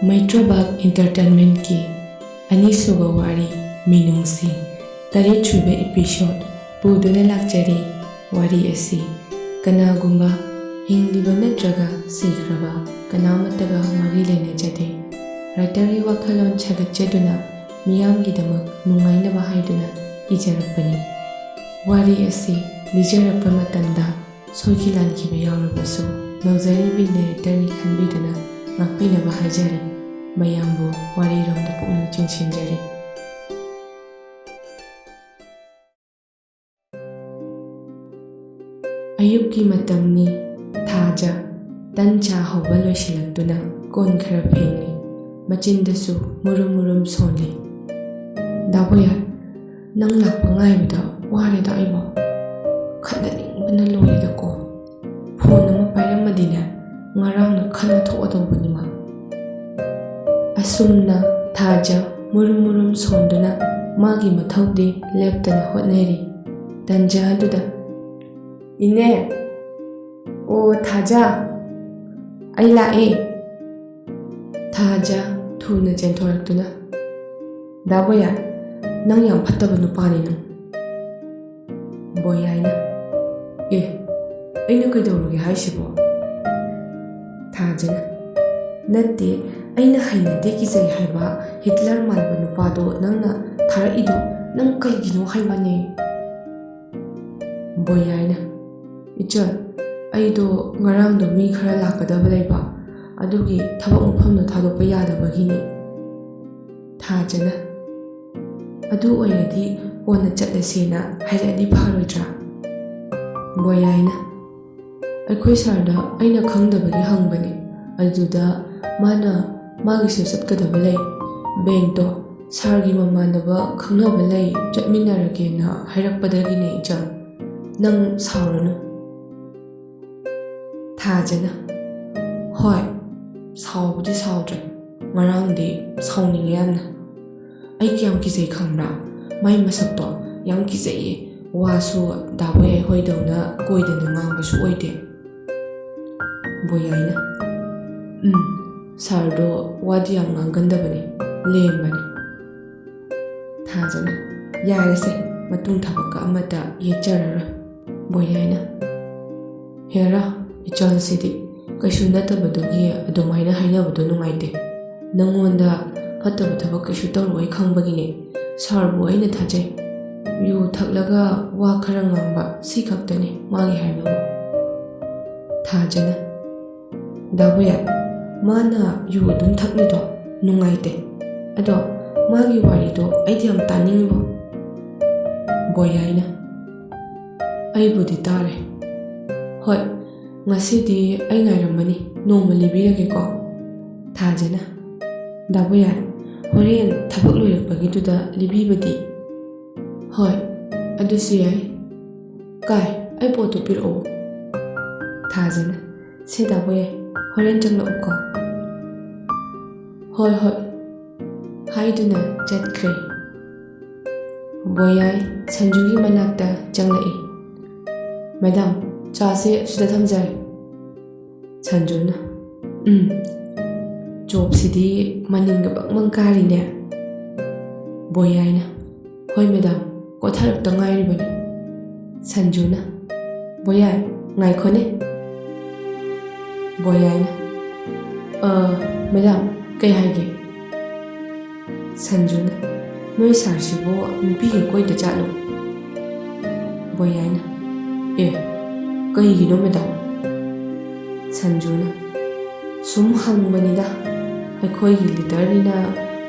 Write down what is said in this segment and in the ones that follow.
ꯃꯩꯇ꯭ꯔꯕꯥꯛ ꯏꯟꯇꯔꯇꯦꯟꯃꯦꯟꯠꯀꯤ ꯑꯅꯤꯁꯨꯕ ꯋꯥꯔꯤ ꯃꯤꯅꯨꯡꯁꯤ ꯇꯔꯦꯠꯁꯨꯕ ꯏꯄꯤꯁꯣꯗ ꯄꯨꯗꯨꯅ ꯂꯥꯛꯆꯔꯤ꯫ ꯋꯥꯔꯤ ꯑꯁꯤ ꯀꯅꯥꯒꯨꯝꯕ ꯍꯤꯡꯂꯤꯕ ꯅꯠꯇ꯭ꯔꯒ ꯁꯤꯈ꯭ꯔꯕ ꯀꯅꯥꯃꯠꯇꯒ ꯃꯔꯤ ꯂꯩꯅꯖꯗꯦ꯫ ꯔꯥꯏꯇꯔꯒꯤ ꯋꯥꯈꯜꯂꯣꯟ ꯁꯥꯒꯠꯆꯗꯨꯅ ꯃꯤꯌꯥꯝꯒꯤꯗꯃꯛ ꯅꯨꯡꯉꯥꯏꯅꯕ ꯍꯥꯏꯗꯨꯅ ꯏꯖꯔꯛꯄꯅꯤ꯫ ꯋꯥꯔꯤ ꯑꯁꯤ ꯂꯤꯖꯔꯛꯄ ꯃꯇꯝꯗ ꯁꯣꯏꯈꯤ ꯂꯥꯟꯈꯤꯕ ꯌꯥꯎꯔꯕꯁꯨ ꯅꯧꯖꯔꯤꯕꯤ ꯅꯦꯔꯦꯇꯔꯅꯤ ꯈꯟꯕꯤꯗꯨꯅ ꯉꯥꯛꯄꯤꯅꯕ ꯍꯥꯏꯖꯔꯤ꯫ ꯃꯌꯥꯝꯕꯨ ꯋꯥꯔꯤꯔꯣꯝꯗ ꯄꯨꯛꯅꯤꯡ ꯆꯤꯡꯁꯤꯟꯖꯔꯤ꯫ ꯑꯌꯨꯛꯀꯤ ꯃꯇꯝꯅꯤ꯫ ꯊꯥꯖ ꯇꯟ ꯆꯥ ꯍꯧꯕ ꯂꯣꯏꯁꯤꯜꯂꯛꯇꯨꯅ ꯀꯣꯟ ꯈꯔ ꯐꯦꯡꯂꯤ꯫ ꯃꯆꯤꯟꯗꯁꯨ ꯃꯨꯔꯨꯝ ꯃꯨꯔꯨꯝ ꯁꯣꯜꯂꯤ꯫ ꯗꯥꯕꯣꯌꯥ, ꯅꯪ ꯂꯥꯛꯄ ꯉꯥꯏꯕꯗ ꯋꯥꯔꯦꯗ ꯑꯩꯕꯣ꯫ ꯈꯠꯅꯅꯤꯡꯕꯅ ꯂꯣꯏꯔꯦꯗꯀꯣ꯫ ꯐꯣꯟ ꯑꯃ ꯄꯥꯏꯔꯝꯃꯗꯤꯅꯦ ꯉꯔꯥꯡꯅ ꯈꯠꯅ ꯊꯣꯛꯑꯗꯧꯕꯅꯤ ꯃꯥ꯫ ꯑꯁꯨꯝꯅ ꯊꯥꯖ ꯃꯨꯔꯨꯝ ꯃꯨꯔꯨꯝ ꯁꯣꯟꯗꯨꯅ ꯃꯥꯒꯤ ꯃꯊꯧꯗꯤ ꯂꯦꯞꯇꯅ ꯍꯣꯠꯅꯔꯤ꯫ ꯇꯟꯖꯥ ꯑꯗꯨꯗ ꯏꯅꯦ, ꯑꯣ ꯊꯥꯖ, ꯑꯩ ꯂꯥꯛꯑꯦ꯫ ꯊꯥꯖ ꯊꯨꯅ ꯆꯦꯟꯊꯣꯔꯛꯇꯨꯅ ꯗꯥꯕꯣꯌꯥ, ꯅꯪ ꯌꯥꯝ ꯐꯠꯇꯕ ꯅꯨꯄꯥꯅꯤ ꯅꯪ꯫ ꯕꯣꯌꯥꯏꯅ ꯑꯩꯅ ꯀꯩꯗꯧꯔꯒꯦ ꯍꯥꯏꯁꯤꯕꯣ? ꯊꯥꯖꯅ ꯅꯠꯇꯦ, ꯑꯩꯅ ꯍꯩꯅꯗꯦ ꯀꯤꯖꯩ ꯍꯥꯏꯕ ꯍꯤꯠꯂꯔ ꯃꯥꯟꯕ ꯅꯨꯄꯥꯗꯣ ꯅꯪꯅ ꯊꯥꯔꯛꯏꯗꯣ ꯅꯪ ꯀꯩꯒꯤꯅꯣ ꯍꯥꯏꯕꯅꯦ꯫ ꯕꯣꯌꯥꯏꯅ ꯏꯆꯟ, ꯑꯩꯗꯣ ꯉꯔꯥꯡꯗꯣ ꯃꯤ ꯈꯔ ꯂꯥꯛꯀꯗꯕ ꯂꯩꯕ, ꯑꯗꯨꯒꯤ ꯊꯕꯛ ꯃꯐꯝꯗꯣ ꯊꯥꯗꯣꯛꯄ ꯌꯥꯗꯕꯒꯤꯅꯤ꯫ ꯊꯥꯖꯅ ꯑꯗꯨ ꯑꯣꯏꯔꯗꯤ ꯀꯣꯟꯅ ꯆꯠꯂꯁꯦꯅ ꯍꯥꯏꯔꯛꯑꯗꯤ ꯐꯔꯣꯏꯗ꯭ꯔꯥ? ꯕꯣꯌꯥꯏꯅ ꯑꯩꯈꯣꯏ ꯁꯥꯔꯗ ꯑꯩꯅ ꯈꯪꯗꯕꯒꯤ ꯍꯪꯕꯅꯤ, ꯑꯗꯨꯗ ꯃꯥꯅ ꯃꯥꯒꯤꯁꯨ ꯆꯠꯀꯗꯕ ꯂꯩ, ꯕꯦꯡꯛꯇꯣ ꯁꯥꯔꯒꯤ ꯃꯃꯥꯟꯅꯕ ꯈꯪꯅꯕ ꯂꯩ, ꯆꯠꯃꯤꯟꯅꯔꯒꯦꯅ ꯍꯥꯏꯔꯛꯄꯗꯒꯤꯅꯦ ꯏꯆꯟ, ꯅꯪ ꯁꯥꯎꯔꯅꯨ꯫ ꯊꯥꯖꯅ ꯍꯣꯏ, ꯁꯥꯎꯕꯨꯗꯤ ꯁꯥꯎꯗ꯭ꯔꯦ, ꯉꯔꯥꯡꯗꯤ ꯁꯥꯎꯅꯤꯡꯉꯦ ꯌꯥꯝꯅ꯫ ꯑꯩ ꯀꯌꯥꯝ ꯀꯤꯖꯩ ꯈꯪꯕ꯭ꯔꯥ? ꯃꯥꯏ ꯃꯁꯛꯇꯣ ꯌꯥꯝ ꯀꯤꯖꯩꯌꯦ, ꯋꯥꯁꯨ ꯗꯥꯕꯣꯌꯥꯏ ꯍꯣꯏꯗꯧꯅ ꯀꯣꯏꯗꯅ ꯉꯥꯡꯕꯁꯨ ꯑꯣꯏꯗꯦ꯫ ꯕꯣꯌꯥꯏꯅ ꯁꯥꯔꯗꯣ ꯋꯥꯗꯤ ꯌꯥꯝ ꯉꯥꯡꯒꯟꯗꯕꯅꯤ, ꯂꯦꯝꯕꯅꯤ꯫ ꯊꯥꯖꯅ ꯌꯥꯔꯦꯁꯦ, ꯃꯇꯨꯡ ꯊꯕꯛꯀ ꯑꯃꯠꯇ ꯌꯦꯠꯆꯔꯔꯣꯏ꯫ ꯕꯣꯌꯥꯏꯅ ꯍꯦꯔꯥ, ꯏꯆꯜꯁꯤꯗꯤ ꯀꯩꯁꯨ ꯅꯠꯇꯕꯗꯨꯒꯤ ꯑꯗꯨꯃꯥꯏꯅ ꯍꯥꯏꯅꯕꯗꯣ ꯅꯨꯡꯉꯥꯏꯇꯦ꯫ ꯅꯪꯉꯣꯟꯗ ꯐꯠꯇꯕ ꯊꯕꯛ ꯀꯩꯁꯨ ꯇꯧꯔꯣꯏ ꯈꯪꯕꯒꯤꯅꯦ ꯁꯥꯔꯕꯨ ꯑꯩꯅ ꯊꯥꯖꯩ꯫ ꯌꯨ ꯊꯛꯂꯒ ꯋꯥ ꯈꯔ ꯉꯥꯡꯕ, ꯁꯤ ꯈꯛꯇꯅꯤ ꯃꯥꯒꯤ ꯍꯥꯏꯕꯕꯨ꯫ ꯊꯥꯖꯅ ꯗꯥꯕꯣꯌꯥꯏ, ꯃꯥꯅ ꯌꯨ ꯑꯗꯨꯝ ꯊꯛꯂꯤꯗꯣ ꯅꯨꯡꯉꯥꯏꯇꯦ, ꯑꯗꯣ ꯃꯥꯒꯤ ꯋꯥꯔꯤꯗꯣ ꯑꯩꯗꯤ ꯌꯥꯝ ꯇꯥꯅꯤꯡꯉꯤꯕꯣ꯫ ꯕꯣꯌꯥꯏꯅ ꯑꯩꯕꯨꯗꯤ ꯇꯥꯔꯦ, ꯍꯣꯏ ꯉꯁꯤꯗꯤ ꯑꯩ ꯉꯥꯏꯔꯝꯃꯅꯤ, ꯅꯣꯡꯃ ꯂꯤꯕꯤꯔꯒꯦꯀꯣ꯫ ꯊꯥꯖꯅ ꯗꯥꯕꯣꯌꯥꯏ, ꯍꯣꯔꯦꯟ ꯊꯕꯛ ꯂꯣꯏꯔꯛꯄꯒꯤꯗꯨꯗ ꯂꯤꯕꯤꯕꯗꯤ? ꯍꯣꯏ ꯑꯗꯨꯁꯨ ꯌꯥꯏ꯫ ꯀꯥꯏ, ꯑꯩ ꯄꯣꯠꯇꯣ ꯄꯤꯔꯛꯑꯣ꯫ ꯊꯥꯖꯅ ꯁꯦ ꯗꯥꯕꯣꯌꯥꯏ, ꯍꯣꯔꯦꯟ ꯆꯪꯂꯛꯎꯀꯣ꯫ ꯍꯣꯏ ꯍꯣꯏ ꯍꯥꯏꯗꯨꯅ ꯆꯠꯈ꯭ꯔꯦ꯫ ꯕꯣꯌꯥꯏ ꯁꯟꯖꯨꯒꯤ ꯃꯅꯥꯛꯇ ꯆꯪꯂꯛꯏ꯫ ꯃꯦꯗꯥꯝ, ꯆꯥꯁꯦ ꯁꯤꯗ ꯊꯝꯖꯔꯦ꯫ ꯁꯟꯖꯨꯅ ꯆꯣꯞꯁꯤꯗꯤ ꯃꯅꯤꯟꯒ ꯕꯪꯕꯪ ꯀꯥꯔꯤꯅꯦ꯫ ꯕꯣꯌꯥꯏꯅ ꯍꯣꯏ ꯃꯦꯗꯥꯝ, ꯀꯣꯊꯔꯛꯇ ꯉꯥꯏꯔꯤꯕꯅꯤ꯫ ꯁꯟꯖꯨꯅ ꯕꯣꯌꯥꯏ ꯉꯥꯏꯈꯣꯅꯦ꯫ ꯕꯣꯌꯥꯏꯅ ꯃꯦꯗꯥꯝ ꯀꯩ ꯍꯥꯏꯒꯦ? ꯁꯟꯖꯨꯅ ꯅꯣꯏ ꯁꯥꯔꯁꯤꯕꯨ ꯅꯨꯄꯤꯒ ꯀꯣꯏꯗ ꯆꯥꯠꯂꯣ? ꯕꯣꯌꯥꯏꯅ ꯀꯩꯒꯤꯅꯣ ꯃꯦꯗꯥꯝ? ꯁꯟꯖꯨꯅ ꯁꯨꯝ ꯍꯪꯕꯅꯤꯗ, ꯑꯩꯈꯣꯏꯒꯤ ꯂꯤꯗꯔꯅꯤꯅ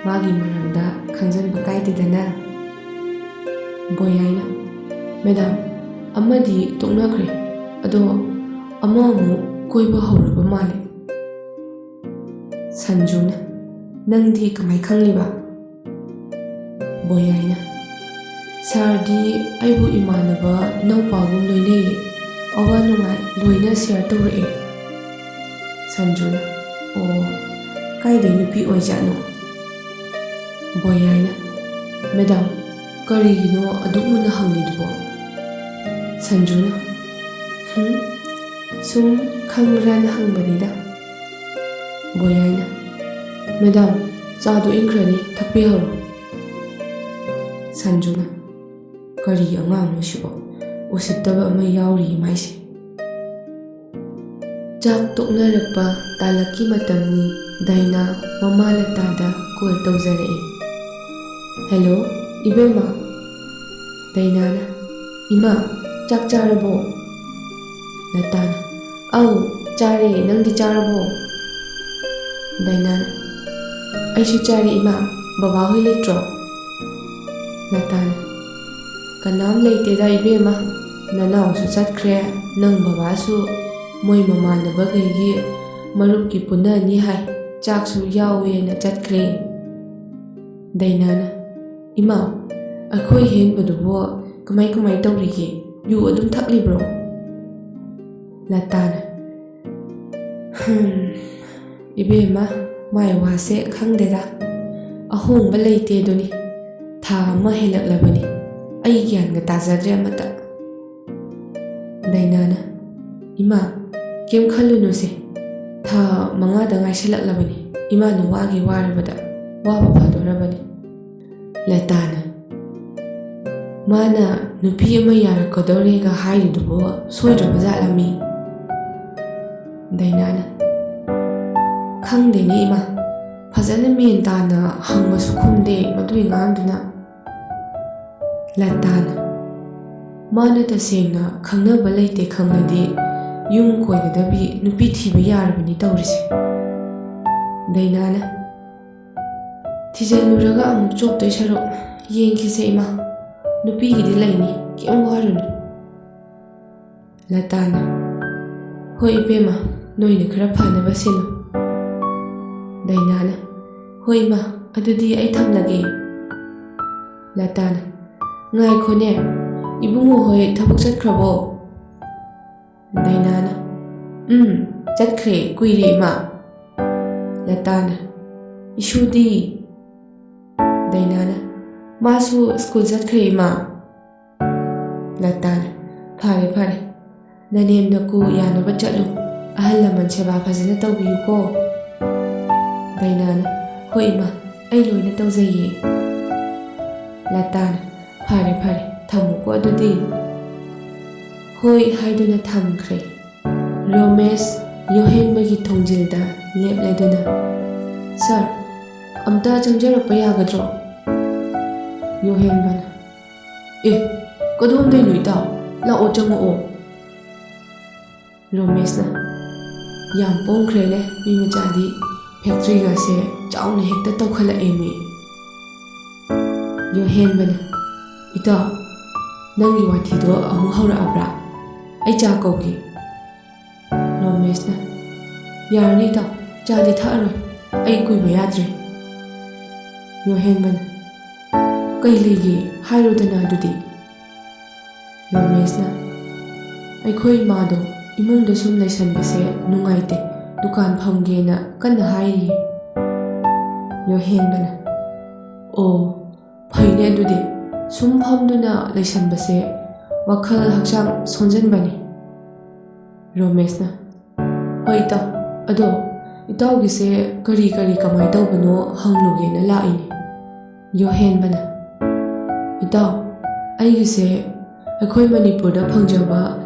ꯃꯥꯒꯤ ꯃꯔꯝꯗ ꯈꯪꯖꯟꯕ ꯀꯥꯏꯗꯦꯗꯅ꯫ ꯕꯣꯌꯥꯏꯅ ꯃꯦꯗꯥꯝ, ꯑꯃꯗꯤ ꯇꯣꯛꯅꯈ꯭ꯔꯦ, ꯑꯗꯣ ꯑꯃ ꯑꯃꯨꯛ ꯀꯣꯏꯕ ꯍꯧꯔꯕ ꯃꯥꯜꯂꯦ꯫ ꯁꯟꯖꯨꯅ ꯅꯪꯗꯤ ꯀꯃꯥꯏ ꯈꯪꯂꯤꯕ? ꯕꯣꯌꯥꯏꯅ ꯁꯥꯔꯗꯤ ꯑꯩꯕꯨ ꯏꯃꯥꯟꯅꯕ ꯏꯅꯥꯎꯄꯥꯒꯨꯝ ꯂꯣꯏꯅꯩꯌꯦ, ꯑꯋꯥ ꯅꯨꯡꯉꯥꯏ ꯂꯣꯏꯅ ꯁꯤꯌꯔ ꯇꯧꯔꯛꯑꯦ꯫ ꯁꯟꯖꯨꯅ ꯑꯣ, ꯀꯥꯏꯗꯩ ꯅꯨꯄꯤ ꯑꯣꯏꯖꯥꯠꯅꯣ? ꯕꯣꯌꯥꯏꯅ ꯃꯦꯗꯥꯝ, ꯀꯔꯤꯒꯤꯅꯣ ꯑꯗꯨꯛ ꯃꯨꯟꯅ ꯍꯪꯂꯤꯗꯨꯕꯣ? ꯁꯟꯖꯨꯅ ꯁꯨꯝ ꯈꯪꯕ꯭ꯔꯥꯅ ꯍꯪꯕꯅꯤꯗ꯫ ꯕꯣꯌꯥꯏꯅ ꯃꯦꯗꯥꯝ, ꯆꯥꯗꯣ ꯏꯪꯈ꯭ꯔꯅꯤ, ꯊꯛꯄꯤꯍꯧꯔꯣ꯫ ꯁꯟꯖꯨꯅ, ꯀꯔꯤ ꯑꯉꯥꯡꯅꯣ ꯁꯤꯕꯣ? ꯎꯁꯤꯠꯇꯕ ꯑꯃ ꯌꯥꯎꯔꯤꯌꯦ ꯃꯥꯏꯁꯦ꯫ ꯆꯥꯛ ꯇꯣꯛꯅꯔꯛꯄ ꯇꯥꯂꯛꯀꯤ ꯃꯇꯝꯅꯤ ꯗꯥꯏꯅꯥ ꯃꯃꯥ ꯂꯇꯥꯗ ꯀꯣꯜ ꯇꯧꯖꯔꯛꯏ꯫ ꯍꯦꯂꯣ, ꯏꯕꯦꯝꯃ꯫ ꯗꯥꯏꯅꯥꯅ, ꯏꯃꯥ, ꯆꯥꯛ ꯆꯥꯔꯕꯣ? ꯂꯇꯥꯅ, ꯑꯧ ꯆꯥꯔꯦ, ꯅꯪꯗꯤ ꯆꯥꯔꯕꯣ? ꯗꯥꯏꯅꯥꯅ, ꯑꯩꯁꯨ ꯆꯥꯔꯦ ꯏꯃꯥ, ꯕꯕꯥꯍꯣꯏ ꯂꯩꯇ꯭ꯔꯣ? ꯂꯇꯥꯅ, ꯀꯅꯥꯝ ꯂꯩꯇꯦꯗ ꯏꯕꯦꯝꯃ, ꯅꯅꯥꯎꯁꯨ ꯆꯠꯈ꯭ꯔꯦ, ꯅꯪ ꯕꯕꯥꯁꯨ ꯃꯣꯏ ꯃꯃꯥꯟꯅꯕꯈꯩꯒꯤ ꯃꯔꯨꯞꯀꯤ ꯄꯨꯟꯅꯅꯤ ꯍꯥꯏ, ꯆꯥꯛꯁꯨ ꯌꯥꯎꯋꯦꯅ ꯆꯠꯈ꯭ꯔꯦ꯫ ꯗꯥꯏꯅꯥꯅ, ꯏꯃꯥ, ꯑꯩꯈꯣꯏ ꯍꯦꯟꯕꯗꯨꯕꯨ ꯀꯃꯥꯏ ꯇꯧꯔꯤꯒꯦ? ꯌꯨ ꯑꯗꯨꯝ ꯊꯛꯂꯤꯕ꯭ꯔꯣ? ꯂꯇꯥꯅ, ꯏꯕꯦꯝꯃ, ꯃꯥꯏ ꯋꯥꯁꯦ ꯈꯪꯗꯦꯗ, ꯑꯍꯣꯡꯕ ꯂꯩꯇꯦ ꯑꯗꯨꯅꯤ, ꯊꯥ ꯑꯃ ꯍꯦꯜꯂꯛꯂꯕꯅꯤ, ꯑꯩ ꯒ꯭ꯌꯥꯟꯒ ꯇꯥꯖꯗ꯭ꯔꯦ ꯑꯃꯠꯇ꯫ ꯗꯥꯏꯅꯥꯅ, ꯏꯃꯥ, ꯀꯩꯝ ꯈꯜꯂꯨꯅꯨꯁꯦ, ꯊꯥ 5ꯗ ꯉꯥꯏꯁꯜꯂꯛꯂꯕꯅꯤ, ꯏꯃꯥꯅ ꯋꯥꯔꯕꯗ ꯋꯥꯕ ꯐꯗꯣꯔꯕꯅꯤ꯫ ꯂꯇꯥꯅ, ꯃꯥꯅ ꯅꯨꯄꯤ ꯑꯃ ꯌꯥꯔꯛꯀꯗꯧꯔꯦꯒ ꯍꯥꯏꯔꯤꯗꯨꯕꯨ ꯁꯣꯏꯗ꯭ꯔꯕꯖꯥꯠꯂꯃꯤ? ꯗꯥꯏꯅꯥꯅ, ꯈꯪꯗꯦꯅꯦ ꯏꯃꯥ, ꯐꯖꯅ ꯃꯦꯟ ꯇꯥꯅ ꯍꯪꯕꯁꯨ ꯈꯨꯝꯗꯦ ꯃꯗꯨꯏ ꯑꯉꯥꯡꯗꯨꯅ꯫ ꯂꯇꯥꯅ, ꯃꯥꯅ ꯇꯁꯦꯡꯅ ꯈꯪꯅꯕ ꯂꯩꯇꯦ ꯈꯪꯂꯗꯤ ꯌꯨꯝ ꯀꯣꯏꯒꯗꯕꯤ ꯅꯨꯄꯤ ꯊꯤꯕ ꯌꯥꯔꯕꯅꯤ ꯇꯧꯔꯤꯁꯦ꯫ ꯗꯥꯏꯅꯥꯅ, ꯊꯤꯖꯤꯜꯂꯨꯔꯒ ꯑꯃꯨꯛ ꯆꯣꯞꯇꯣꯏ ꯁꯔꯨꯛ ꯌꯦꯡꯈꯤꯁꯦ ꯏꯃꯥ, ꯅꯨꯄꯤꯒꯤꯗꯤ ꯂꯩꯅꯤ, ꯀꯩꯝ ꯋꯥꯔꯨꯅꯨ꯫ ꯂꯇꯥꯅ, ꯍꯣꯏ ꯏꯕꯦꯝꯃ, ꯅꯣꯏꯅ ꯈꯔ ꯐꯅꯕ ꯁꯤꯜꯂꯨ꯫ ꯗꯥꯏꯅꯥꯅ, ꯍꯣꯏ ꯏꯃꯥ, ꯑꯗꯨꯗꯤ ꯑꯩ ꯊꯝꯂꯒꯦ꯫ ꯂꯇꯥꯅ, ꯉꯥꯏꯈꯣꯅꯦ, ꯏꯕꯨꯡꯉꯣ ꯍꯣꯏ ꯊꯕꯛ ꯆꯠꯈ꯭ꯔꯕꯣ? ꯗꯥꯏꯅꯥꯅ, ꯆꯠꯈ꯭ꯔꯦ, ꯀꯨꯏꯔꯦ ꯏꯃꯥ꯫ ꯂꯇꯥꯅ, ꯏꯁꯨꯗꯤ? ꯗꯥꯏꯅꯥꯅ, ꯃꯥꯁꯨ ꯁ꯭ꯀꯨꯜ ꯆꯠꯈ꯭ꯔꯦ ꯏꯃꯥ꯫ ꯂꯇꯥꯅ, ꯐꯔꯦ, ꯅꯅꯦꯝꯅꯀꯨ ꯌꯥꯅꯕ ꯆꯠꯂꯨ, ꯑꯍꯜ ꯂꯃꯟ ꯁꯦꯕꯥ ꯐꯖꯅ ꯇꯧꯕꯤꯌꯨꯀꯣ꯫ ꯗꯥꯏꯅꯥꯅ, ꯍꯣꯏ ꯏꯃꯥ, ꯑꯩ ꯂꯣꯏꯅ ꯇꯧꯖꯩꯌꯦ꯫ ꯂꯇꯥꯅ, ꯐꯔꯦ, ꯊꯝꯃꯨꯀꯣ ꯑꯗꯨꯗꯤ꯫ ꯍꯣꯏ ꯍꯥꯏꯗꯨꯅ ꯊꯝꯈ꯭ꯔꯦ꯫ ꯔꯣꯃꯦꯁ ꯌꯣꯍꯦꯟꯕꯒꯤ ꯊꯣꯡꯖꯤꯜꯗ ꯂꯦꯞꯂꯗꯨꯅ, ꯁꯥꯔ, ꯑꯝꯇ ꯆꯪꯖꯔꯛꯄ ꯌꯥꯒꯗ꯭ꯔꯣ? ꯌꯣꯍꯦꯟꯕꯅ, ꯀꯗꯣꯝꯗꯩꯅꯣ ꯏꯇꯥꯎ, ꯂꯥꯛꯑꯣ ꯆꯪꯉꯛꯑꯣ꯫ ꯔꯣꯃꯦꯁꯅ, ꯌꯥꯝ ꯄꯣꯡꯈ꯭ꯔꯦꯅꯦ ꯃꯤ ꯃꯆꯥꯗꯤ, ꯐꯦꯛꯇ꯭ꯔꯤꯒꯁꯦ ꯆꯥꯎꯅ ꯍꯦꯛꯇ ꯇꯧꯈꯠꯂꯛꯑꯦꯃꯤ꯫ ꯌꯣꯍꯦꯟꯕꯅ, ꯏꯇꯥꯎ, ꯅꯪꯒꯤ ꯋꯥꯊꯤꯗꯣ ꯑꯃꯨꯛ ꯍꯧꯔꯛꯑꯕ꯭ꯔꯥ? ꯑꯩ ꯆꯥ ꯀꯧꯒꯦ꯫ ꯔꯣꯃꯦꯁꯅ, ꯌꯥꯔꯅꯤ ꯏꯇꯥꯎ, ꯆꯥꯗꯤ ꯊꯛꯑꯔꯣꯏ, ꯑꯩ ꯀꯨꯏꯕ ꯌꯥꯗ꯭ꯔꯦ꯫ ꯌꯣꯍꯦꯟꯕꯅ, ꯀꯩ ꯂꯩꯒꯦ ꯍꯥꯏꯔꯣꯗꯅ ꯑꯗꯨꯗꯤ꯫ ꯔꯣꯃꯦꯁꯅ, ꯑꯩꯈꯣꯏ ꯏꯃꯥꯗꯣ ꯏꯃꯨꯡꯗ ꯁꯨꯝ ꯂꯩꯁꯟꯕꯁꯦ ꯅꯨꯡꯉꯥꯏꯇꯦ, ꯗꯨꯀꯥꯟ ꯐꯝꯒꯦꯅ ꯀꯟꯅ ꯍꯥꯏꯔꯤꯌꯦ꯫ ꯌꯣꯍꯦꯟꯕꯅ, ꯑꯣ, ꯐꯩꯅꯦ ꯑꯗꯨꯗꯤ, ꯁꯨꯝ ꯐꯝꯗꯨꯅ ꯂꯩꯁꯟꯕꯁꯦ ꯋꯥꯈꯜ ꯍꯛꯆꯥꯡ ꯁꯣꯟꯖꯟꯕꯅꯤ꯫ ꯔꯣꯃꯦꯁꯅ, ꯍꯣꯏ ꯏꯇꯥꯎ, ꯑꯗꯣ ꯏꯇꯥꯎꯒꯤꯁꯦ ꯀꯔꯤ ꯀꯃꯥꯏ ꯇꯧꯕꯅꯣ ꯍꯪꯂꯨꯒꯦꯅ ꯂꯥꯛꯏꯅꯦ꯫ ꯌꯣꯍꯦꯟꯕꯅ, ꯏꯇꯥꯎ, ꯑꯩꯒꯤꯁꯦ ꯑꯩꯈꯣꯏ ꯃꯅꯤꯄꯨꯔꯗ ꯐꯪꯖꯕ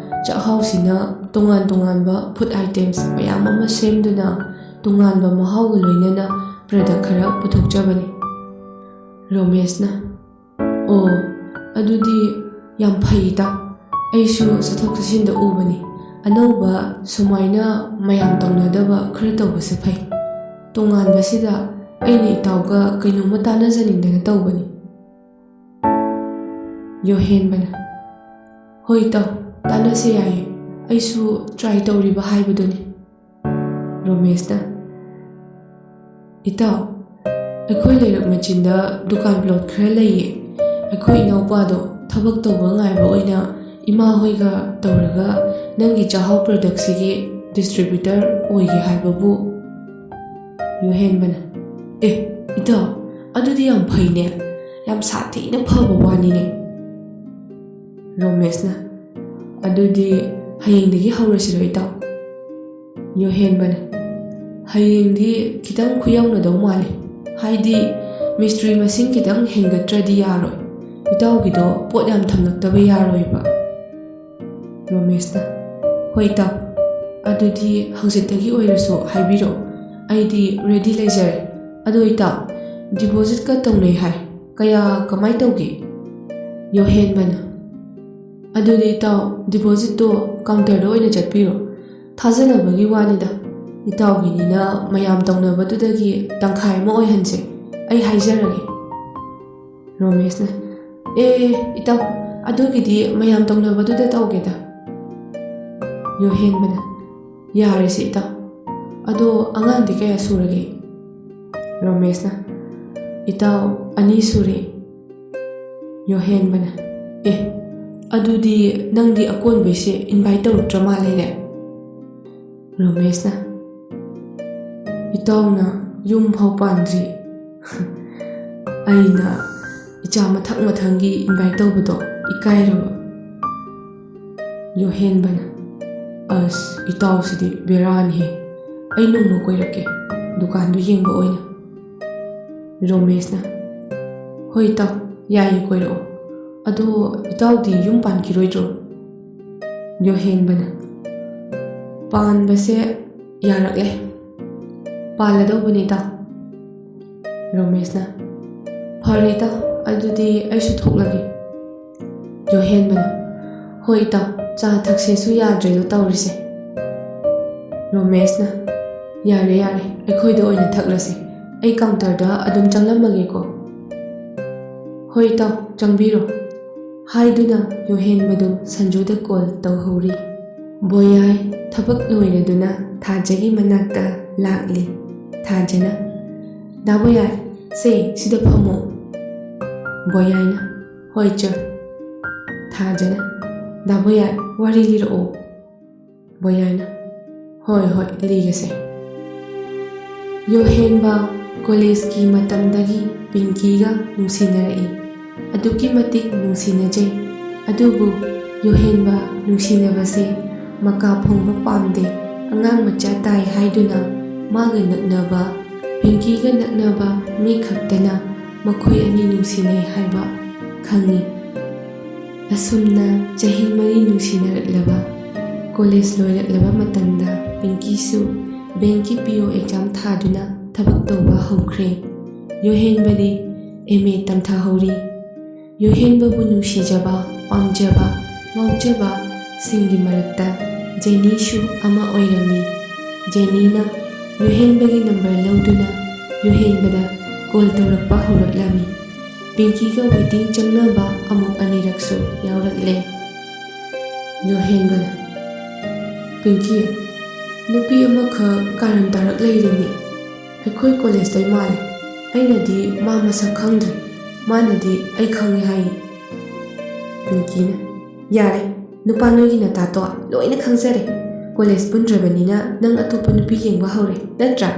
ꯆꯥꯛꯍꯥꯎꯁꯤꯅ ꯇꯣꯉꯥꯟꯕ ꯐꯨꯗ ꯑꯥꯏꯇꯦꯝꯁ ꯃꯌꯥꯝ ꯑꯃ ꯁꯦꯝꯗꯨꯅ ꯇꯣꯉꯥꯟꯕ ꯃꯍꯥꯎꯒ ꯂꯣꯏꯅꯅ ꯄ꯭ꯔꯗꯛ ꯈꯔ ꯄꯨꯊꯣꯛꯆꯕꯅꯤ꯫ ꯔꯣꯃꯦꯁꯅ, ꯑꯣ, ꯑꯗꯨꯗꯤ ꯌꯥꯝ ꯐꯩ ꯏꯇꯥꯎ, ꯑꯩꯁꯨ ꯆꯠꯊꯣꯛ ꯆꯠꯁꯤꯟꯗ ꯎꯕꯅꯤ, ꯑꯅꯧꯕ ꯁꯨꯃꯥꯏꯅ ꯃꯌꯥꯝ ꯇꯧꯅꯗꯕ ꯈꯔ ꯇꯧꯕꯁꯦ ꯐꯩ, ꯇꯣꯉꯥꯟꯕꯁꯤꯗ ꯑꯩꯅ ꯏꯇꯥꯎꯒ ꯀꯩꯅꯣꯝꯃ ꯇꯥꯟꯅꯖꯅꯤꯡꯗꯅ ꯇꯧꯕꯅꯤ꯫ ꯌꯣꯍꯦꯟꯕꯅ, ꯍꯣꯏ ꯏꯇꯥꯎ, ꯇꯥꯟꯅꯁꯦ ꯌꯥꯏꯌꯦ, ꯑꯩꯁꯨ ꯇ꯭ꯔꯥꯏ ꯇꯧꯔꯤꯕ ꯍꯥꯏꯕꯗꯨꯅꯤ꯫ ꯔꯣꯃꯦꯁꯅ, ꯏꯇꯥꯎ, ꯑꯩꯈꯣꯏ ꯂꯩꯔꯛ ꯃꯆꯤꯟꯗ ꯗꯨꯀꯥꯟ ꯄ꯭ꯂꯣꯠ ꯈꯔ ꯂꯩꯌꯦ, ꯑꯩꯈꯣꯏ ꯏꯅꯥꯎꯄꯥꯗꯣ ꯊꯕꯛ ꯇꯧꯕ ꯉꯥꯏꯕ ꯑꯣꯏꯅ ꯏꯃꯥ ꯍꯣꯏꯒ ꯇꯧꯔꯒ ꯅꯪꯒꯤ ꯆꯥꯛꯍꯥꯎ ꯄ꯭ꯔꯗꯛꯁꯤꯒꯤ ꯗꯤꯁꯇ꯭ꯔꯤꯕ꯭ꯌꯨꯇꯔ ꯑꯣꯏꯒꯦ ꯍꯥꯏꯕꯕꯨ꯫ ꯌꯣꯍꯦꯟꯕꯅ, ꯏꯇꯥꯎ, ꯑꯗꯨꯗꯤ ꯌꯥꯝ ꯐꯩꯅꯦ, ꯌꯥꯝ ꯁꯥꯊꯤꯅ ꯐꯕ ꯋꯥꯅꯤꯅꯦ꯫ ꯔꯣꯃꯦꯁꯅ, ꯑꯗꯨꯗꯤ ꯍꯌꯦꯡꯗꯒꯤ ꯍꯧꯔꯁꯤꯔꯣ ꯏꯇꯥꯎ? ꯌꯣꯍꯦꯟꯕꯅ, ꯍꯌꯦꯡꯗꯤ ꯈꯤꯇꯪ ꯈꯨꯌꯧꯅꯗꯧ ꯃꯥꯜꯂꯤ. ꯍꯥꯏꯗꯤ ꯃꯤꯁꯇ꯭ꯔꯤ ꯃꯁꯤꯡ ꯈꯤꯇꯪ ꯍꯦꯟꯒꯠꯇ꯭ꯔꯗꯤ ꯌꯥꯔꯣꯏ. ꯏꯇꯥꯎꯒꯤꯗꯣ ꯄꯣꯠ ꯌꯥꯝ ꯊꯝꯂꯛꯇꯕ ꯌꯥꯔꯣꯏꯕ. ꯔꯣꯃꯦꯁꯅ ꯍꯣꯏ ꯏꯇꯥꯎ, ꯑꯗꯨꯗꯤ ꯍꯪꯆꯤꯠꯇꯒꯤ ꯑꯣꯏꯔꯁꯨ ꯍꯥꯏꯕꯤꯔꯛꯑꯣ. ꯑꯩꯗꯤ ꯔꯦꯗꯤ ꯂꯩꯖꯔꯦ. ꯑꯗꯣ ꯏꯇꯥꯎ, ꯗꯤꯄꯣꯖꯤꯠꯀ ꯇꯧꯅꯩ ꯍꯥꯏ. ꯀꯃꯥꯏ ꯇꯧꯒꯦ? ꯌꯣꯍꯦꯟꯕꯅ ꯑꯗꯨꯗꯤ ꯏꯇꯥꯎ, ꯗꯤꯄꯣꯖꯤꯠꯇꯣ ꯀꯥꯎꯟꯇꯔꯗ ꯑꯣꯏꯅ ꯆꯠꯄꯤꯔꯣ. ꯊꯥꯖꯅꯕꯒꯤ ꯋꯥꯅꯤꯗ. ꯏꯇꯥꯎꯒꯤꯅꯤꯅ ꯃꯌꯥꯝ ꯇꯧꯅꯕꯗꯨꯗꯒꯤ ꯇꯪꯈꯥꯏ ꯑꯃ ꯑꯣꯏꯍꯟꯁꯦ. ꯑꯩ ꯍꯥꯏꯖꯔꯒꯦ. ꯔꯣꯃꯦꯁꯅ ꯏꯇꯥꯎ, ꯑꯗꯨꯒꯤꯗꯤ ꯃꯌꯥꯝ ꯇꯧꯅꯕꯗꯨꯗ ꯇꯧꯒꯦꯗ. ꯌꯣꯍꯦꯟꯕꯅ ꯌꯥꯔꯦꯁꯦ ꯏꯇꯥꯎ. ꯑꯗꯣ ꯑꯉꯥꯡꯗꯤ ꯀꯌꯥ ꯁꯨꯔꯒꯦ? ꯔꯣꯃꯦꯁꯅ ꯏꯇꯥꯎ, 2 ꯁꯨꯔꯦ. ꯌꯣꯍꯦꯟꯕꯅ ꯑꯗꯨꯗꯤ ꯅꯪꯗꯤ ꯑꯀꯣꯟꯕꯩꯁꯦ ꯏꯟꯚꯥꯏꯠ ꯇꯧꯔꯛꯇ꯭ꯔ ꯃꯥꯜꯂꯦꯅꯦ. ꯔꯣꯃꯦꯁꯅ ꯏꯇꯥꯎꯅ ꯌꯨꯝ ꯐꯥꯎ ꯄꯥꯟꯗ꯭ꯔꯤ. ꯑꯩꯅ ꯏꯆꯥ ꯃꯊꯪꯒꯤ ꯏꯟꯚꯥꯏꯠ ꯇꯧꯕꯗꯣ ꯏꯀꯥꯏꯔꯕ. ꯌꯣꯍꯦꯟꯕꯅ ꯑꯁ, ꯏꯇꯥꯎꯁꯤꯗꯤ ꯕꯦꯔꯥꯅꯤꯍꯦ. ꯑꯩ ꯅꯣꯡꯃ ꯀꯣꯏꯔꯛꯀꯦ, ꯗꯨꯀꯥꯟꯗꯣ ꯌꯦꯡꯕ ꯑꯣꯏꯅ. ꯔꯣꯃꯦꯁꯅ ꯍꯣꯏ ꯏꯇꯥꯎ, ꯌꯥꯏꯌꯦ, ꯀꯣꯏꯔꯛꯑꯣ. ꯑꯗꯣ ꯏꯇꯥꯎꯗꯤ ꯌꯨꯝ ꯄꯥꯟꯈꯤꯔꯣꯏꯗ꯭ꯔꯣ? ꯌꯣꯍꯦꯟꯕꯅ ꯄꯥꯟꯕꯁꯦ ꯌꯥꯔꯛꯂꯦ. ꯄꯥꯜꯂꯗꯧꯕꯅꯤ ꯏꯇꯥꯎ. ꯔꯣꯃꯦꯁꯅ ꯐꯔꯦ ꯏꯇꯥꯎ, ꯑꯗꯨꯗꯤ ꯑꯩꯁꯨ ꯊꯣꯛꯂꯒꯦ. ꯌꯣꯍꯦꯟꯕꯅ ꯍꯣꯏ ꯏꯇꯥꯎ, ꯆꯥ ꯊꯛꯁꯦꯁꯨ ꯌꯥꯗ꯭ꯔꯦꯗꯣ ꯇꯧꯔꯤꯁꯦ. ꯔꯣꯃꯦꯁꯅ ꯌꯥꯔꯦ, ꯑꯩꯈꯣꯏꯗ ꯑꯣꯏꯅ ꯊꯛꯂꯁꯦ. ꯑꯩ ꯀꯥꯎꯟꯇꯔꯗ ꯑꯗꯨꯝ ꯆꯪꯂꯝꯃꯒꯦꯀꯣ. ꯍꯣꯏ ꯏꯇꯥꯎ, ꯆꯪꯕꯤꯔꯣ. ꯍꯥꯏꯗꯨꯅ ꯌꯣꯍꯦꯟꯕꯗꯨ ꯁꯟꯖꯨꯗ ꯀꯣꯜ ꯇꯧꯍꯧꯔꯤ. ꯕꯣꯌꯥꯏ ꯊꯕꯛ ꯂꯣꯏꯔꯗꯨꯅ ꯊꯥꯖꯒꯤ ꯃꯅꯥꯛꯇ ꯂꯥꯛꯂꯤ. ꯊꯥꯖꯅ ꯗꯥ ꯕꯣꯌꯥꯏ, ꯁꯤꯗ ꯐꯝꯃꯣ. ꯕꯣꯌꯥꯏꯅ ꯍꯣꯏ ꯆꯣ. ꯊꯥꯖꯅ ꯗꯥ ꯕꯣꯌꯥꯏ, ꯋꯥꯔꯤ ꯂꯤꯔꯛꯑꯣ. ꯕꯣꯌꯥꯏꯅ ꯍꯣꯏ ꯂꯤꯒꯁꯦ. ꯌꯣꯍꯦꯟꯕ ꯀꯣꯂꯦꯖꯀꯤ ꯃꯇꯝꯗꯒꯤ ꯄꯤꯡꯀꯤꯒ ꯅꯨꯡꯁꯤꯅꯔꯛꯏ. ꯑꯗꯨꯛꯀꯤ ꯃꯇꯤꯛ ꯅꯨꯡꯁꯤꯅꯖꯩ. ꯑꯗꯨꯕꯨ ꯌꯣꯍꯦꯟꯕ ꯅꯨꯡꯁꯤꯅꯕꯁꯦ ꯃꯀꯥ ꯐꯣꯡꯕ ꯄꯥꯝꯗꯦ. ꯑꯉꯥꯡ ꯃꯆꯥ ꯇꯥꯏ ꯍꯥꯏꯗꯨꯅ ꯃꯥꯒ ꯅꯛꯅꯕ, ꯄꯤꯡꯀꯤꯒ ꯅꯛꯅꯕ ꯃꯤ ꯈꯛꯇꯅ ꯃꯈꯣꯏ ꯑꯅꯤ ꯅꯨꯡꯁꯤꯅꯩ ꯍꯥꯏꯕ ꯈꯪꯏ. ꯑꯁꯨꯝꯅ ꯆꯍꯤ 4 ꯅꯨꯡꯁꯤꯅꯔꯛꯂꯕ ꯀꯣꯂꯦꯖ ꯂꯣꯏꯔꯛꯂꯕ ꯃꯇꯝꯗ ꯄꯤꯡꯀꯤꯁꯨ ꯕꯦꯡꯀꯤ PO ꯑꯦꯛꯖꯥꯝ ꯊꯥꯗꯨꯅ ꯊꯕꯛ ꯇꯧꯕ ꯍꯧꯈ꯭ꯔꯦ. ꯌꯣꯍꯦꯟꯕꯗꯤ MA ꯇꯝꯊꯍꯧꯔꯤ. ꯌꯣꯍꯦꯟꯕꯕꯨ ꯅꯨꯡꯁꯤꯖꯕ, ꯄꯥꯝꯖꯕ, ꯉꯥꯎꯖꯕ ꯁꯤꯡꯒꯤ ꯃꯔꯛꯇ ꯖꯦꯅꯤꯁꯨ ꯑꯃ ꯑꯣꯏꯔꯝꯃꯤ. ꯖꯦꯅꯤꯅ ꯌꯣꯍꯦꯟꯕꯒꯤ ꯅꯝꯕꯔ ꯂꯧꯗꯨꯅ ꯌꯣꯍꯦꯟꯕꯗ ꯀꯣꯜ ꯇꯧꯔꯛꯄ ꯍꯧꯔꯛꯂꯝꯃꯤ. ꯄꯤꯡꯀꯤꯒ ꯋꯦꯇꯤꯡ ꯆꯪꯅꯕ ꯑꯃꯨꯛ 2ꯔꯛꯁꯨ ꯌꯥꯎꯔꯛꯂꯦ. ꯌꯣꯍꯦꯟꯕꯅ ꯄꯤꯡꯀꯤ, ꯅꯨꯄꯤ ꯑꯃꯈꯛ ꯀꯥꯔꯟ ꯇꯥꯔꯛ ꯂꯩꯔꯦꯃꯤ. ꯑꯩꯈꯣꯏ ꯀꯣꯂꯦꯖꯇꯩ ꯃꯥꯜꯂꯦ. ꯑꯩꯅꯗꯤ ꯃꯥ ꯃꯁꯛ ꯈꯪꯗ꯭ꯔꯦ. ꯃꯥꯅꯗꯤ ꯑꯩ ꯈꯪꯉꯦ ꯍꯥꯏꯌꯦ. ꯄꯤꯡꯀꯤꯅ ꯌꯥꯔꯦ, ꯅꯨꯄꯥ ꯅꯣꯏꯒꯤ ꯅꯇꯥꯇꯣ ꯂꯣꯏꯅ ꯈꯪꯖꯔꯦ. ꯀꯣꯂꯦꯖ ꯄꯨꯟꯗ꯭ꯔꯕꯅꯤꯅ ꯅꯪ ꯑꯇꯣꯞꯄ ꯅꯨꯄꯤ ꯌꯦꯡꯕ ꯍꯧꯔꯦ, ꯅꯠꯇ꯭ꯔꯥ?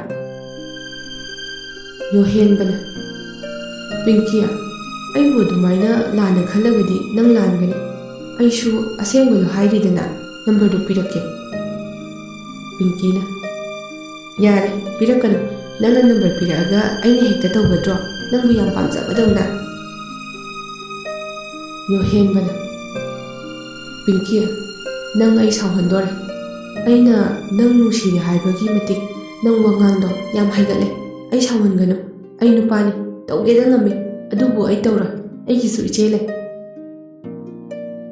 ꯌꯣꯍꯦꯟꯕꯅ ꯄꯤꯡꯀꯤ, ꯑꯩꯕꯨ ꯑꯗꯨꯃꯥꯏꯅ ꯂꯥꯟꯅ ꯈꯜꯂꯒꯗꯤ ꯅꯪ ꯂꯥꯟꯒꯅꯤ. ꯑꯩꯁꯨ ꯑꯁꯦꯡꯕꯗꯣ ꯍꯥꯏꯔꯤꯗꯅ, ꯅꯝꯕꯔꯗꯨ ꯄꯤꯔꯛꯀꯦ. ꯄꯤꯡꯀꯤꯅ ꯌꯥꯔꯦ, ꯄꯤꯔꯛꯀꯅꯨ. ꯅꯪꯅ ꯅꯝꯕꯔ ꯄꯤꯔꯛꯑꯒ ꯑꯩꯅ ꯍꯦꯛꯇ ꯇꯧꯒꯗ꯭ꯔꯣ, ꯅꯪꯕꯨ ꯌꯥꯝ ꯄꯥꯝꯖꯕꯗꯧꯅ? ꯌꯣꯍꯦꯟꯕꯅ ꯄꯤꯡꯀꯤ, ꯅꯪ ꯑꯩ ꯁꯥꯎꯍꯟꯗꯣꯔꯦ. ꯑꯩꯅ ꯅꯪ ꯅꯨꯡꯁꯤꯔꯦ ꯍꯥꯏꯕꯒꯤ ꯃꯇꯤꯛ ꯅꯪ ꯋꯥꯉꯥꯡꯗꯣ ꯌꯥꯝ ꯍꯩꯒꯠꯂꯦ. ꯑꯩ ꯁꯥꯎꯍꯟꯒꯅꯨ. ꯑꯩ ꯅꯨꯄꯥꯅꯤ, ꯇꯧꯒꯦꯗ ꯉꯝꯃꯤ. ꯑꯗꯨꯕꯨ ꯑꯩ ꯇꯧꯔꯣꯏ. ꯑꯩꯒꯤꯁꯨ ꯏꯆꯦ ꯂꯩ.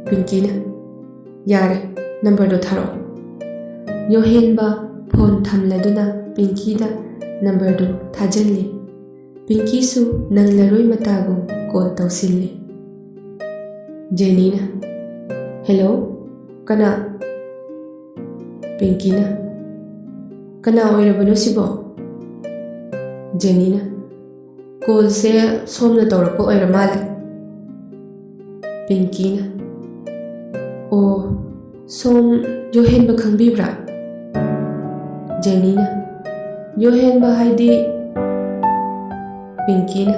ꯄꯤꯡꯀꯤꯅ ꯌꯥꯔꯦ, ꯅꯝꯕꯔꯗꯣ ꯊꯥꯔꯛꯑꯣ. ꯌꯣꯍꯦꯟꯕ ꯐꯣꯟ ꯊꯝꯂꯗꯨꯅ ꯄꯤꯡꯀꯤꯗ ꯅꯝꯕꯔꯗꯨ ꯊꯥꯖꯤꯜꯂꯤ. ꯄꯤꯡꯀꯤꯁꯨ ꯅꯪꯂꯔꯣꯏ ꯃꯇꯥꯒꯨꯝ ꯀꯣꯜ ꯇꯧꯁꯤꯜꯂꯤ. ꯖꯦꯅꯤꯅ ꯍꯦꯂꯣ, ꯀꯅꯥ? ꯄꯤꯡꯀꯤꯅ ꯀꯅꯥ ꯑꯣꯏꯔꯕꯅꯣ ꯁꯤꯕꯣ? ꯖꯦꯅꯤꯅ ꯀꯣꯜꯁꯦ ꯁꯣꯝꯅ ꯇꯧꯔꯛꯄ ꯑꯣꯏꯔ ꯃꯥꯜꯂꯦ. ꯄꯤꯡꯀꯤꯅ ꯑꯣ, ꯁꯣꯝ ꯌꯣꯍꯦꯟꯕ ꯈꯪꯕꯤꯕ꯭ꯔꯥ? ꯖꯦꯅꯤꯅ ꯌꯣꯍꯦꯟꯕ ꯍꯥꯏꯗꯤ? ꯄꯤꯡꯀꯤꯅ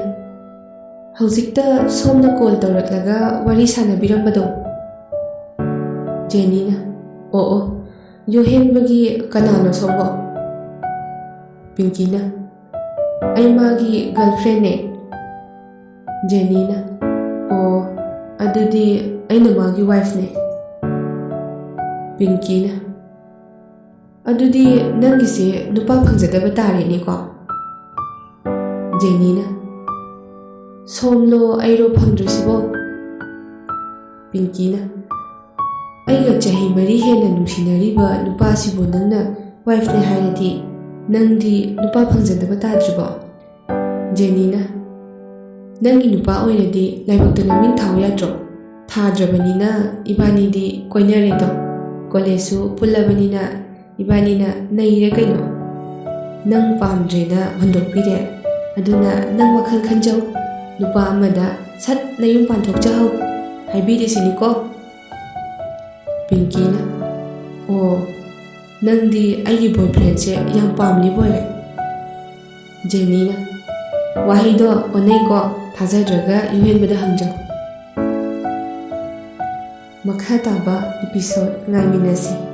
ꯍꯧꯖꯤꯛꯇ ꯁꯣꯝꯅ ꯀꯣꯜ ꯇꯧꯔꯛꯂꯒ ꯋꯥꯔꯤ ꯁꯥꯟꯅꯕꯤꯔꯝꯕꯗꯣ. ꯖꯦꯅꯤꯅ ꯑꯣ, ꯌꯣꯍꯦꯟꯕꯒꯤ ꯀꯅꯥꯅꯣ ꯁꯣꯝꯕꯣ? ꯄꯤꯡꯀꯤꯅ ꯑꯩ ꯃꯥꯒꯤ ꯒꯔꯜꯐ꯭ꯔꯦꯟꯅꯦ꯫ ꯖꯦꯅꯤꯅ ꯑꯣ ꯑꯗꯨꯗꯤ ꯑꯩꯅ ꯃꯥꯒꯤ ꯋꯥꯏꯐꯅꯦ꯫ ꯄꯤꯡꯀꯤꯅ ꯑꯗꯨꯗꯤ ꯅꯪꯒꯤꯁꯦ ꯅꯨꯄꯥ ꯐꯪꯖꯗꯕ ꯇꯥꯔꯦꯅꯦꯀꯣ꯫ ꯖꯦꯅꯤꯅ ꯁꯣꯝꯂꯣ ꯑꯩꯔꯣ ꯐꯪꯗ꯭ꯔꯤꯁꯤꯕꯣ? ꯄꯤꯡꯀꯤꯅ ꯑꯩꯒ ꯆꯍꯤ 4 ꯍꯦꯟꯅ ꯅꯨꯡꯁꯤꯅꯔꯤꯕ ꯅꯨꯄꯥꯁꯤꯕꯨ ꯅꯪꯅ ꯋꯥꯏꯐꯅꯦ ꯍꯥꯏꯔꯗꯤ ꯅꯪꯗꯤ ꯅꯨꯄꯥ ꯐꯪꯖꯗꯕ ꯇꯥꯗ꯭ꯔꯤꯕꯣ? ꯖꯦꯅꯤꯅ ꯅꯪꯒꯤ ꯅꯨꯄꯥ ꯑꯣꯏꯔꯗꯤ ꯂꯥꯏꯕꯛꯇ ꯅꯃꯤꯡ ꯊꯥꯎ ꯌꯥꯗ꯭ꯔꯣ? ꯊꯥꯗ꯭ꯔꯕꯅꯤꯅ ꯏꯕꯥꯅꯤꯗꯤ ꯀꯣꯏꯅꯔꯦꯗꯣ, ꯀꯣꯂꯦꯖꯁꯨ ꯄꯨꯜꯂꯕꯅꯤꯅ ꯏꯕꯥꯅꯤꯅ ꯅꯩꯔꯦ ꯀꯩꯅꯣ꯫ ꯅꯪ ꯄꯥꯝꯗ꯭ꯔꯦꯅ ꯍꯨꯟꯗꯣꯛꯄꯤꯔꯦ, ꯑꯗꯨꯅ ꯅꯪ ꯋꯥꯈꯜ ꯈꯟꯖꯧ, ꯅꯨꯄꯥ ꯑꯃꯗ ꯁꯠ ꯅꯌꯨꯝ ꯄꯥꯟꯊꯣꯛꯆꯍꯧ ꯍꯥꯏꯕꯤꯔꯤꯁꯤꯅꯤꯀꯣ꯫ ꯄꯤꯡꯀꯤꯅ ꯑꯣ ꯅꯪꯗꯤ ꯑꯩꯒꯤ ꯕꯣꯏꯐ꯭ꯔꯦꯟꯁꯦ ꯌꯥꯝ ꯄꯥꯝꯂꯤꯕ ꯑꯣꯏꯔꯦ꯫ ꯖꯦꯅꯤꯅ ꯋꯥꯍꯩꯗꯣ ꯑꯣꯟꯅꯩꯀꯣ, ꯊꯥꯖꯗ꯭ꯔꯒ ꯌꯨꯍꯦꯟꯕꯗ ꯍꯪꯖꯧ꯫ ꯃꯈꯥ ꯇꯥꯕ ꯏꯄꯤꯁꯣꯗ ꯉꯥꯏꯃꯤꯟꯅꯁꯤ꯫